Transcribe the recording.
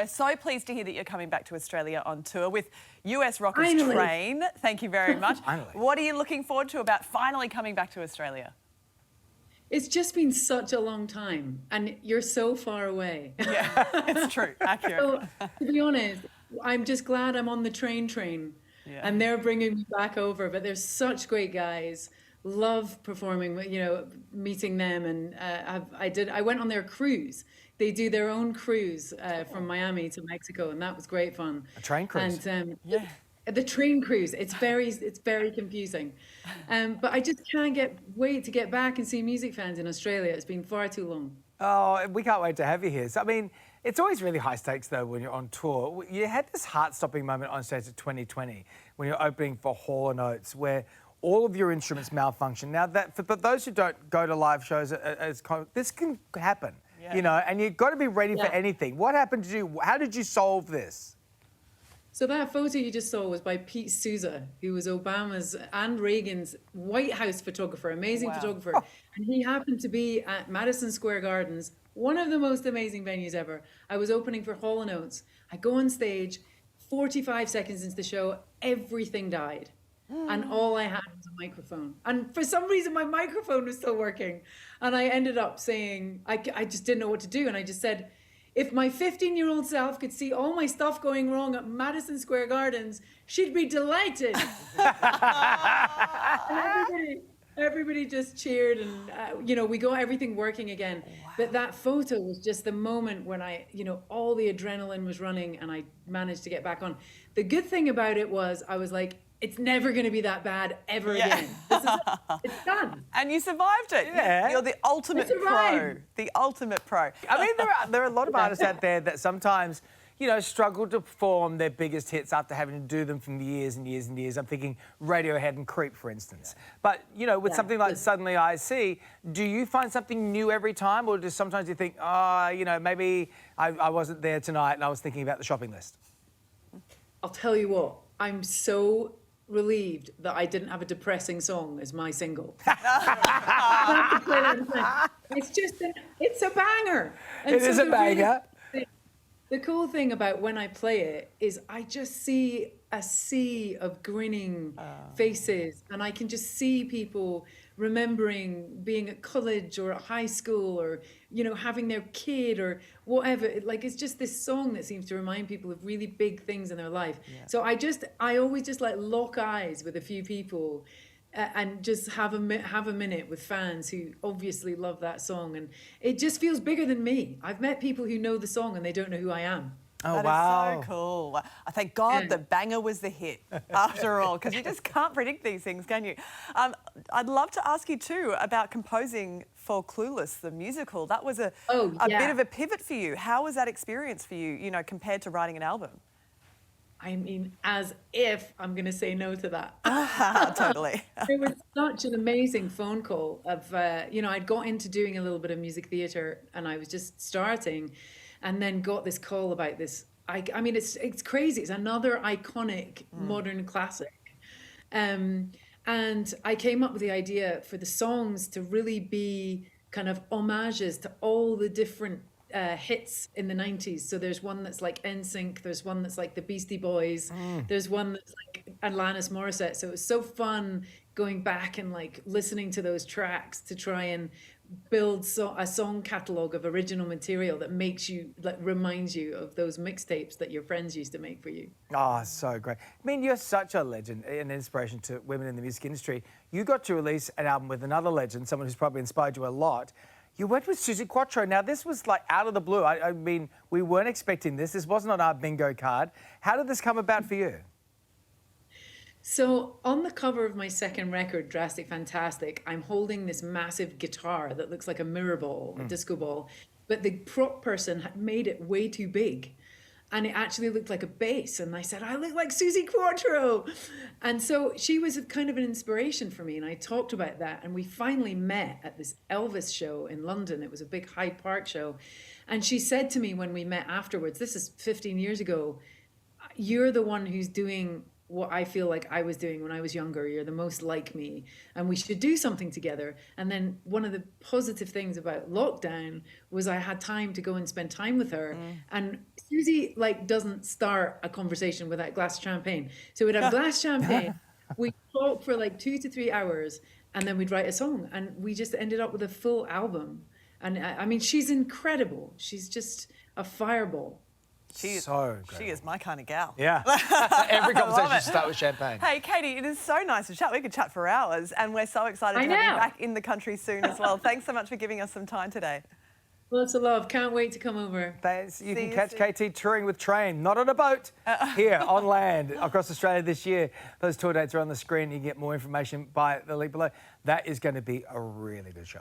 we're so pleased to hear that you're coming back to Australia on tour with US rockers Finally. Train. Thank you very much. Finally. What are you looking forward to about finally coming back to Australia? It's just been such a long time, and you're so far away. Yeah, it's true. Accurate. So, to be honest, I'm just glad I'm on the train, Yeah. and they're bringing me back over. But they're such great guys. Love performing, meeting them, and I went on their cruise. They do their own cruise from Miami to Mexico, and that was great fun. A train cruise. And Yeah. the train cruise, it's very confusing. But I just can't wait to get back and see music fans in Australia. It's been far too long. Oh, we can't wait to have you here. So, I mean, it's always really high stakes, though, when you're on tour. You had this heart-stopping moment on stage at 2020 when you're opening for Hall & Oates, where all of your instruments malfunction. Now, for those who don't go to live shows, this can happen, and you've got to be ready for anything. What happened to you? How did you solve this? So that photo you just saw was by Pete Souza, who was Obama's and Reagan's White House photographer, amazing photographer. And he happened to be at Madison Square Gardens, one of the most amazing venues ever. I was opening for Hall & Oates. I go on stage, 45 seconds into the show, everything died. And all I had was a microphone. And for some reason, my microphone was still working. And I ended up saying, I just didn't know what to do. And I just said, if my 15-year-old self could see all my stuff going wrong at Madison Square Gardens, she'd be delighted. And everybody just cheered, and we got everything working again. Wow. But that photo was just the moment when all the adrenaline was running, and I managed to get back on. The good thing about it was I was like, it's never going to be that bad ever again. It's done. And you survived it. Yeah. You're the ultimate pro. The ultimate pro. I mean, there are a lot of artists out there that sometimes, struggle to perform their biggest hits after having to do them for years and years and years. I'm thinking Radiohead and Creep, for instance. But, with something like Suddenly I See, do you find something new every time? Or just sometimes you think, maybe I wasn't there tonight and I was thinking about the shopping list? I'll tell you what, I'm so relieved that I didn't have a depressing song as my single. It's a banger. And it is a banger. The cool thing about when I play it is I just see a sea of grinning faces, and I can just see people remembering being at college or at high school, or having their kid or whatever. It's just this song that seems to remind people of really big things in their life. So I always just lock eyes with a few people and just have a minute with fans who obviously love that song, and it just feels bigger than me. I've met people who know the song and they don't know who I am. Oh, that is so cool. I thank God the banger was the hit, after all, because you just can't predict these things, can you? I'd love to ask you, too, about composing for Clueless, the musical. That was a bit of a pivot for you. How was that experience for you, compared to writing an album? I mean, as if I'm going to say no to that. Totally. It was such an amazing phone call of, I'd got into doing a little bit of music theatre, and I was just starting, and then got this call about this. I mean, it's crazy. It's another iconic modern classic. And I came up with the idea for the songs to really be kind of homages to all the different hits in the 90s. So there's one that's like NSYNC, there's one that's like the Beastie Boys, there's one that's like Alanis Morissette. So it was so fun going back and listening to those tracks to try and build a song catalogue of original material that makes you, reminds you of those mixtapes that your friends used to make for you. Oh, so great. I mean, you're such a legend, an inspiration to women in the music industry. You got to release an album with another legend, someone who's probably inspired you a lot. You worked with Suzi Quatro. Now, this was out of the blue. I mean, we weren't expecting this. This wasn't on our bingo card. How did this come about for you? So on the cover of my second record, Drastic Fantastic, I'm holding this massive guitar that looks like a mirror ball, a disco ball, but the prop person had made it way too big. And it actually looked like a bass. And I said, I look like Suzi Quatro. And so she was kind of an inspiration for me. And I talked about that. And we finally met at this Elvis show in London. It was a big Hyde Park show. And she said to me when we met afterwards, this is 15 years ago, you're the one who's doing what I feel like I was doing when I was younger. You're the most like me, and we should do something together. And then one of the positive things about lockdown was I had time to go and spend time with her. And Suzi like doesn't start a conversation without a glass of champagne. So we'd have a glass of champagne, we'd talk for like 2 to 3 hours, and then we'd write a song. And we just ended up with a full album. And I mean, she's incredible. She's just a fireball. She is, So great. she is my kind of gal. Yeah. Every conversation should start with champagne. Hey, Katie, it is so nice to chat. We could chat for hours, and we're so excited to have you back in the country soon as well. Thanks so much for giving us some time today. Lots of love. Can't wait to come over. Thanks. You See can you catch soon. KT touring with Train, not on a boat, here on land across Australia this year. Those tour dates are on the screen. You can get more information by the link below. That is going to be a really good show.